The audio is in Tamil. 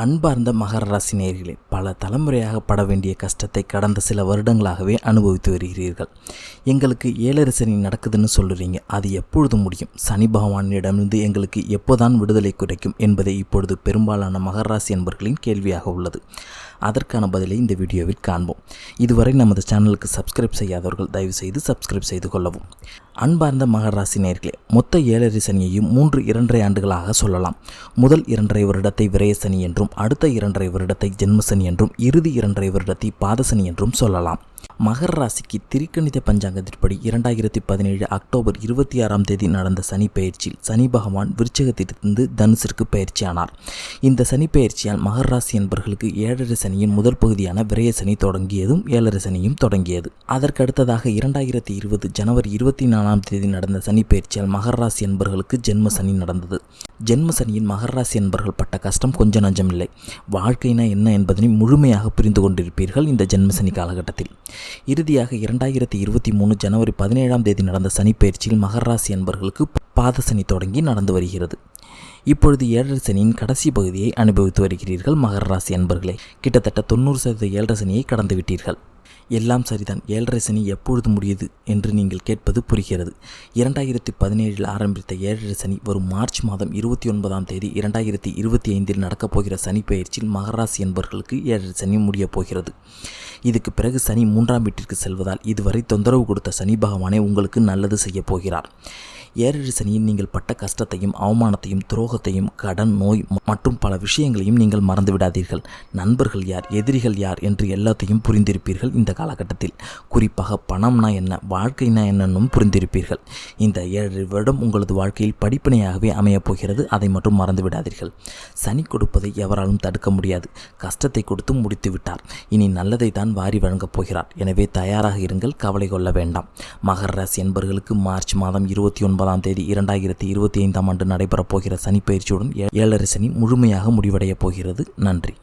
அன்பார்ந்த மகர ராசி நேயர்களே, பல தலைமுறையாக பட வேண்டிய கஷ்டத்தை கடந்த சில வருடங்களாகவே அனுபவித்து வருகிறீர்கள். எங்களுக்கு 7.5 சனி நடக்குதுன்னு சொல்லுறீங்க, அது எப்பொழுது முடியும்? சனி பகவானிடமிருந்து எங்களுக்கு எப்போதான் விடுதலை கிடைக்கும் என்பதை இப்பொழுது பெரும்பாலான மகர ராசி என்பர்களின் கேள்வியாக உள்ளது. அதற்கான பதிலை இந்த வீடியோவில் காண்போம். இதுவரை நமது சேனலுக்கு சப்ஸ்கிரைப் செய்யாதவர்கள் தயவுசெய்து சப்ஸ்கிரைப் செய்து கொள்ளவும். அன்பார்ந்த மகர ராசி நேயர்களே, மொத்த 7.5 சனியையும் 3 ஆண்டுகளாக சொல்லலாம். முதல் 2.5 வருடத்தை விரய சனி என்றும், அடுத்த 2.5 வருடத்தை ஜென்மசனி என்றும், இறுதி 2.5 வருடத்தை பாதசனி என்றும் சொல்லலாம். மகர ராசிக்கு திரிகணித பஞ்சாங்கத்தின்படி 2017 அக்டோபர் 26ஆம் தேதி நடந்த சனி பெயர்ச்சியில் சனி பகவான் விருச்சிகத்திலிருந்து தனுசிற்கு பயிற்சியானார். இந்த சனி பெயர்ச்சியால் மகர ராசி என்பவர்களுக்கு 7.5 சனியின் முதல் பகுதியான விரய சனி தொடங்கியதும் 7.5 சனியும் தொடங்கியது. அதற்கடுத்ததாக 2020 ஜனவரி 24ஆம் தேதி நடந்த சனி பெயர்ச்சியால் மகர ராசி என்பவர்களுக்கு ஜென்ம சனி நடந்தது. ஜென்ம சனியின் மகர ராசி என்பவர்கள் பட்ட கஷ்டம் கொஞ்சம் நஞ்சமில்லை. வாழ்க்கைனா என்ன என்பதனை முழுமையாக புரிந்து கொண்டிருப்பீர்கள் இந்த ஜென்மசனி காலகட்டத்தில். இறுதியாக 2023 ஜனவரி 17ஆம் தேதி நடந்த சனி பயிற்சியில் மகர ராசி என்பவர்களுக்கு பாதசனி தொடங்கி நடந்து வருகிறது. இப்பொழுது 7.5 சனியின் கடைசி பகுதியை அனுபவித்து வருகிறீர்கள் மகர ராசி என்பவர்களே. கிட்டத்தட்ட 90% 7.5 சனியை கடந்து விட்டீர்கள். எல்லாம் சரிதான், 7.5 சனி எப்பொழுது முடியுது என்று நீங்கள் கேட்பது புரிகிறது. 2017 ஆரம்பித்த 7.5 சனி வரும் மார்ச் மாதம் 29ஆம் தேதி 2025 நடக்கப் போகிற சனி பெயர்ச்சியில் மகர ராசி என்பவர்களுக்கு 7.5 சனி முடியப் போகிறது. இதுக்கு பிறகு சனி 3ஆம் வீட்டிற்கு செல்வதால் இதுவரை தொந்தரவு கொடுத்த சனி பகவானே உங்களுக்கு நல்லது செய்ய போகிறார். 7.5 சனியில் நீங்கள் பட்ட கஷ்டத்தையும் அவமானத்தையும் துரோகத்தையும் கடன் நோய் மற்றும் பல விஷயங்களையும் நீங்கள் மறந்து விடாதீர்கள். நண்பர்கள் யார், எதிரிகள் யார் என்று எல்லாத்தையும் புரிந்திருப்பீர்கள் இந்த காலகட்டத்தில். குறிப்பாக பணம்னா என்ன, வாழ்க்கைனா என்னன்னும் புரிந்திருப்பீர்கள். இந்த 7 வருடம் உங்களது வாழ்க்கையில் படிப்பினையாகவே அமையப் போகிறது. அதை மட்டும் மறந்து விடாதீர்கள். சனி கொடுப்பதை எவராலும் தடுக்க முடியாது. கஷ்டத்தை கொடுத்து முடித்து விட்டார். இனி நல்லதை தான் வாரி வழங்கப் போகிறார். எனவே தயாராக இருங்கள், கவலை கொள்ள வேண்டாம். மகர ராசி என்பவர்களுக்கு மார்ச் மாதம் 29ஆம் தேதி 2025ஆம் ஆண்டு நடைபெறப் போகிற சனி பயிற்சியுடன் 7.5 சனி முழுமையாக முடிவடையப் போகிறது. நன்றி.